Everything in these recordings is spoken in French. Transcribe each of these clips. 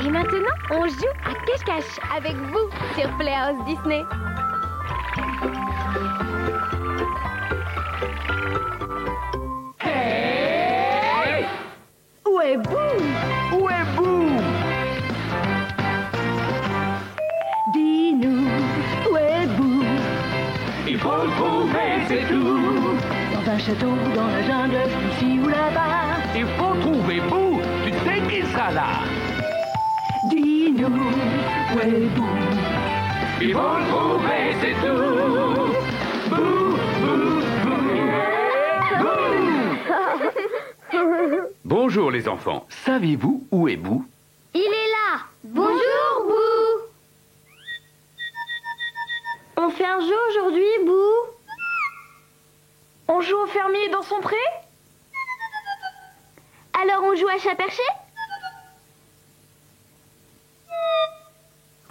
Et maintenant, on joue à cache-cache avec vous sur Playhouse Disney. Hey! Où est Boo? Où est Boo? Dis-nous, où est Boo? Il faut le trouver, c'est tout. Dans un château, dans la jungle, ici ou là-bas. Il faut trouver Boo. Tu sais qu'il sera là. Dis-nous, où est Boo? Il faut le trouver, c'est tout. Boo, Boo, Boo. Boo. Bonjour les enfants. Saviez-vous où est Boo? Il est là. Bonjour, Boo. On fait un jeu aujourd'hui, Boo? On joue au fermier dans son pré? Alors on joue à chat perché?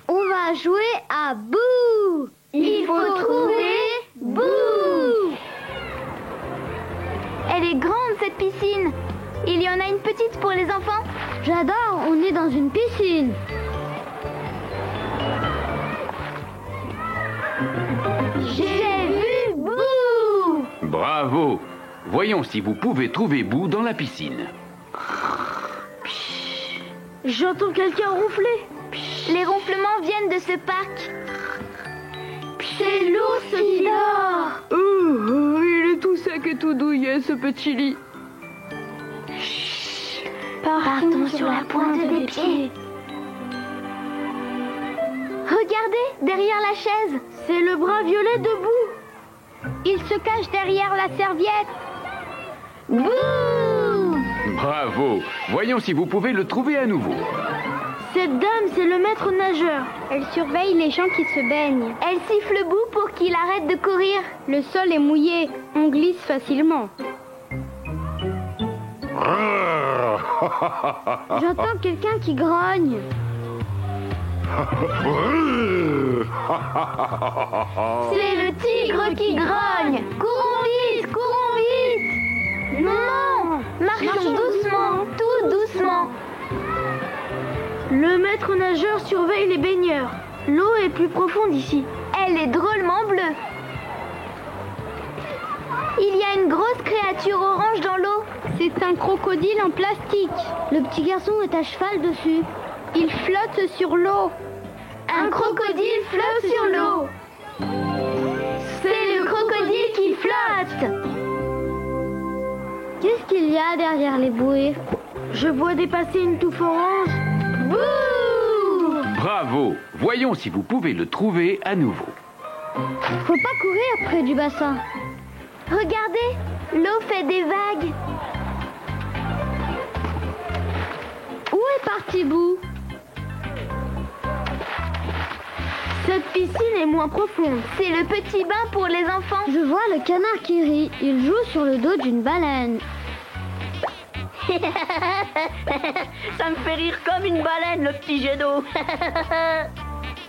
On va jouer à Boo. Il faut trouver Boo. Elle est grande cette piscine. Il y en a une petite pour les enfants. J'adore, on est dans une piscine. J'ai vu Boo. Bravo. Voyons si vous pouvez trouver Boo dans la piscine. J'entends quelqu'un ronfler. Les ronflements viennent de ce parc. C'est l'ours qui dort. Il est tout sec et tout douillet, ce petit lit. Partons sur la pointe des pieds. Regardez, derrière la chaise. C'est le bras violet de Boo. Il se cache derrière la serviette. Bouh! Bravo. Voyons si vous pouvez le trouver à nouveau. Cette dame, c'est le maître nageur. Elle surveille les gens qui se baignent. Elle siffle Boo pour qu'il arrête de courir. Le sol est mouillé. On glisse facilement. J'entends quelqu'un qui grogne. C'est le tigre qui grogne. Courons vite, courons vite. Non, marchons doucement, tout doucement. Le maître nageur surveille les baigneurs. L'eau est plus profonde ici. Elle est drôlement bleue. Il y a une grosse créature orange dans l'eau. C'est un crocodile en plastique. Le petit garçon est à cheval dessus. Il flotte sur l'eau. Un crocodile flotte sur l'eau. C'est le crocodile qui flotte. Qu'est-ce qu'il y a derrière les bouées? Je vois dépasser une touffe orange. Bouh! Bravo. Voyons si vous pouvez le trouver à nouveau. Faut pas courir près du bassin. Regardez, l'eau fait des vagues. Où est parti Boo? Cette piscine est moins profonde. C'est le petit bain pour les enfants. Je vois le canard qui rit. Il joue sur le dos d'une baleine. Ça me fait rire comme une baleine, le petit jet d'eau.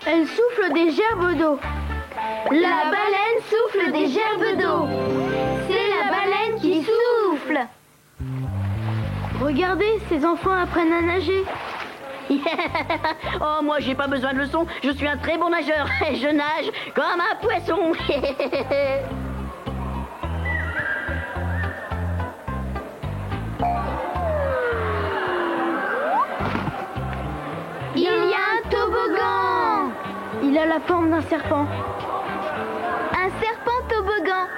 Elle souffle des gerbes d'eau. La baleine souffle des gerbes d'eau. C'est la baleine qui souffle. Regardez, ces enfants apprennent à nager. Oh, moi, j'ai pas besoin de leçons. Je suis un très bon nageur. Je nage comme un poisson. Il y a un toboggan. Il a la forme d'un serpent. Un serpent toboggan.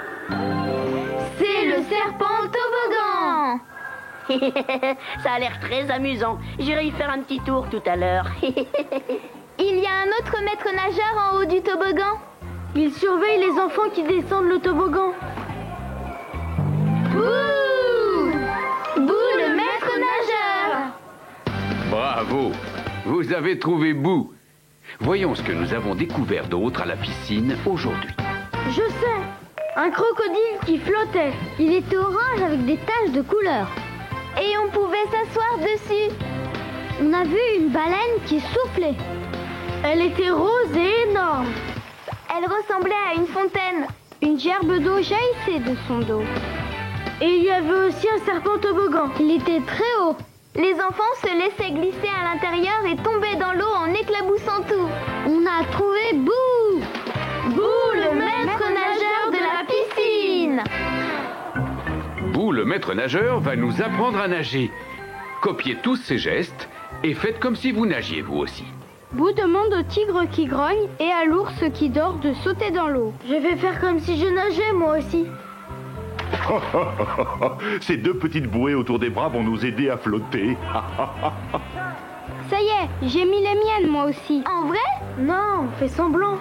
C'est le serpent toboggan. Ça a l'air très amusant. J'irai y faire un petit tour tout à l'heure. Il y a un autre maître nageur en haut du toboggan. Il surveille les enfants qui descendent le toboggan. Bouh! Bouh, le maître nageur! Bravo. Vous avez trouvé Boo. Voyons ce que nous avons découvert d'autre à la piscine aujourd'hui. Je sais, un crocodile qui flottait. Il était orange avec des taches de couleur. Et on pouvait s'asseoir dessus. On a vu une baleine qui soufflait. Elle était rose et énorme. Elle ressemblait à une fontaine. Une gerbe d'eau jaillissait de son dos. Et il y avait aussi un serpent toboggan. Il était très haut. Les enfants se laissaient glisser à l'intérieur et tombaient dans l'eau en éclaboussant tout. On a trouvé Boo! Boo, le maître nageur de la piscine! Boo, le maître nageur, va nous apprendre à nager. Copiez tous ses gestes et faites comme si vous nagiez vous aussi. Boo demande au tigre qui grogne et à l'ours qui dort de sauter dans l'eau. Je vais faire comme si je nageais moi aussi. Ces deux petites bouées autour des bras vont nous aider à flotter. Ça y est, j'ai mis les miennes moi aussi. En vrai? Non, fais semblant.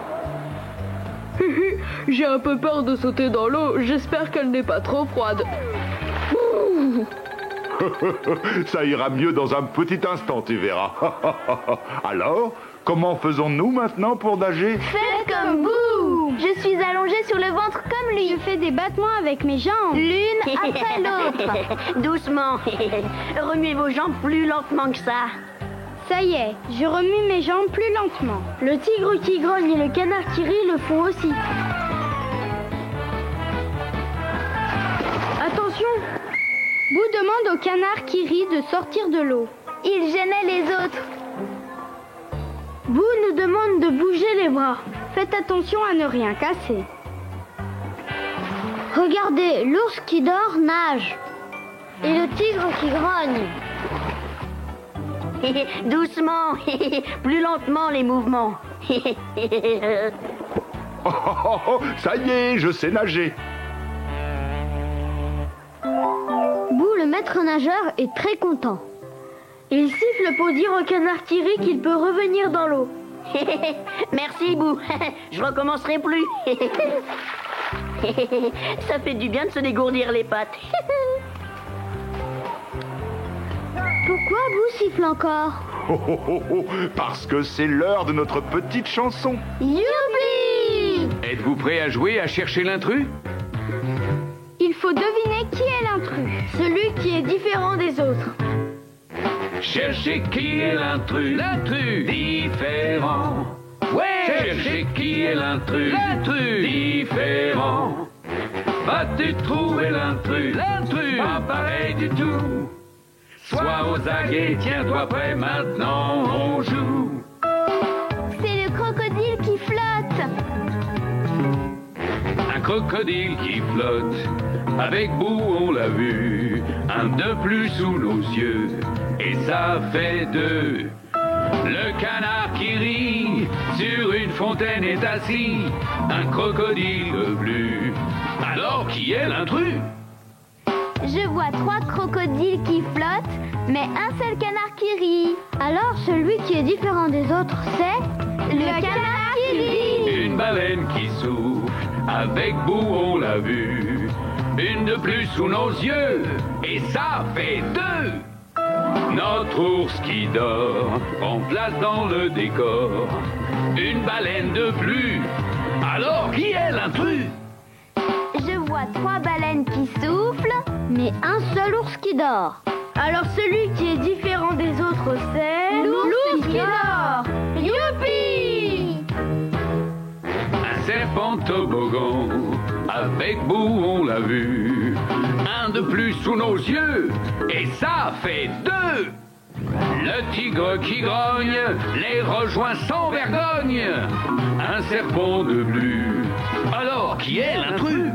J'ai un peu peur de sauter dans l'eau. J'espère qu'elle n'est pas trop froide. Ça ira mieux dans un petit instant, tu verras. Alors, comment faisons-nous maintenant pour nager? Faites comme Boo! Je suis allongée sur le ventre comme lui. Je fais des battements avec mes jambes, l'une après l'autre. Doucement. Remuez vos jambes plus lentement que ça. Ça y est, je remue mes jambes plus lentement. Le tigre qui grogne et le canard qui rit le font aussi. Attention! Boo demande au canard qui rit de sortir de l'eau. Il gênait les autres. Boo nous demande de bouger les bras. Faites attention à ne rien casser. Regardez, l'ours qui dort nage. Et le tigre qui grogne. Doucement. Plus lentement les mouvements. Ça y est, je sais nager. Boo, le maître nageur, est très content. Il siffle pour dire au canard qui rit qu'il peut revenir dans l'eau. Merci, Boo. Je recommencerai plus. Ça fait du bien de se dégourdir les pattes. Pourquoi Boo siffle encore? Parce que c'est l'heure de notre petite chanson. Youpi! Êtes-vous prêts à jouer à chercher l'intrus? Il faut deviner qui est l'intrus. Celui qui est différent des autres. Cherchez qui est l'intrus, l'intrus différent. Ouais, cherchez qui est l'intrus, l'intrus différent. Vas-tu trouver l'intrus, l'intrus pas pareil du tout. Sois aux aguets, tiens-toi prêt, maintenant on joue. C'est le crocodile qui flotte. Un crocodile qui flotte, avec Boo on l'a vu, un de plus sous nos yeux, et ça fait deux. Le canard qui rit, sur une fontaine est assis, un crocodile bleu. Alors qui est l'intrus? Je vois 3 crocodiles qui flottent, mais un seul canard qui rit. Alors celui qui est différent des autres, c'est le canard qui rit. Une baleine qui souffle, avec Boo on l'a vu, une de plus sous nos yeux, et ça fait deux. Notre ours qui dort, prend place dans le décor, une baleine de plus, alors qui est l'intrus? Je vois 3 baleines qui soufflent, mais un seul ours qui dort. Alors celui qui est différent des autres, c'est l'ours qui dort. Youpi! Un serpent toboggan, avec Boo on l'a vu, un de plus sous nos yeux, et ça fait deux. Le tigre qui grogne les rejoint sans vergogne, un serpent de plus, alors qui est l'intrus?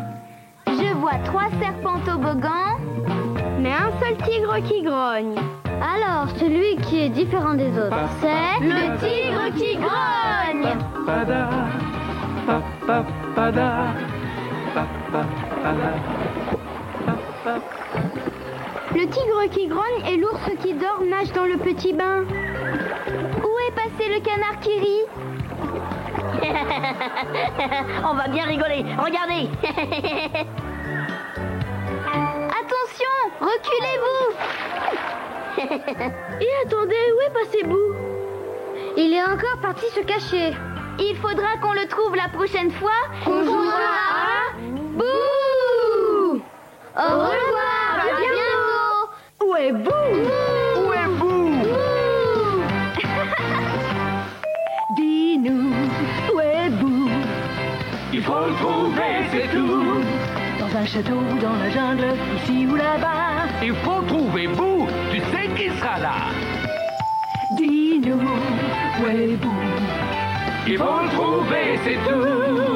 Je vois 3 serpents toboggans, mais un seul tigre qui grogne. Alors, celui qui est différent des autres, c'est le tigre qui grogne. Le tigre qui grogne et l'ours qui dort nagent dans le petit bain. Où est passé le canard qui rit? On va bien rigoler. Regardez. Attention, reculez-vous. Et attendez, où est passé Boo? Il est encore parti se cacher. Il faudra qu'on le trouve la prochaine fois. On jouera à Boo. Au revoir, à bientôt. Où est Boo? Où est Boo? Dis-nous, où est Boo? Il faut le trouver, c'est tout. Dans un château, dans la jungle, ici ou là-bas. Il faut trouver Boo, tu sais il sera là. Dis-nous où est Boo. Il faut le trouver, c'est tout.